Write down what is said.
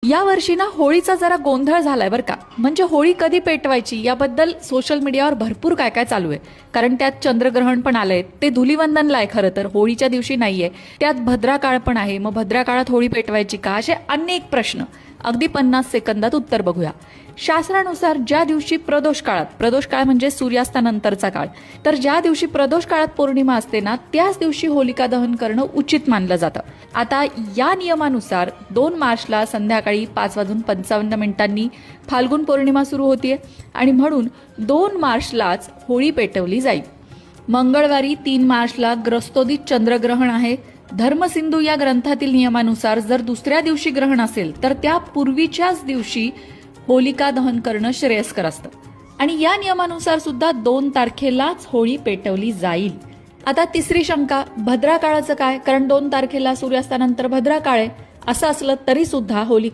या वर्षी ना होळीचा जरा गोंधळ झालाय बरं का. म्हणजे होळी कधी पेटवायची याबद्दल सोशल मीडियावर भरपूर काय काय चालू आहे. कारण त्यात चंद्रग्रहण पण आलंय, ते धुलिवंदनला आहे खरं तर, होळीच्या दिवशी नाहीये. त्यात भद्रा काळ पण आहे, मग भद्रा काळात होळी पेटवायची का, असे अनेक प्रश्न. अगदी 50 सेकंदात उत्तर बघूया. शास्त्रानुसार ज्या दिवशी प्रदोष काळात, प्रदोष काळ म्हणजे सूर्यास्तानंतरचा काळ, तर ज्या दिवशी प्रदोष काळात पौर्णिमा असते ना, त्याच दिवशी होलिका दहन करणं उचित मानलं जातं. आता या नियमानुसार 2 मार्चला संध्याकाळी 5:55 फाल्गुन पौर्णिमा सुरू होतीये आणि म्हणून 2 मार्चलाच होळी पेटवली जाईल. मंगळवारी 3 मार्चला ग्रस्तोदित चंद्रग्रहण आहे. धर्मसिंधू या ग्रंथातील नियमानुसार जर दुसऱ्या दिवशी ग्रहण असेल तर त्या पूर्वीच्याच दिवशी होलिका दहन करणं श्रेयस्कर असतं. आणि या नियमानुसार सुद्धा 2 तारखेलाच होळी पेटवली जाईल. आता तिसरी शंका, भद्रा काळाचं काय, कारण 2 तारखेला सूर्यास्तानंतर भद्रा काळ आहे. असं असलं तरी सुद्धा होलिका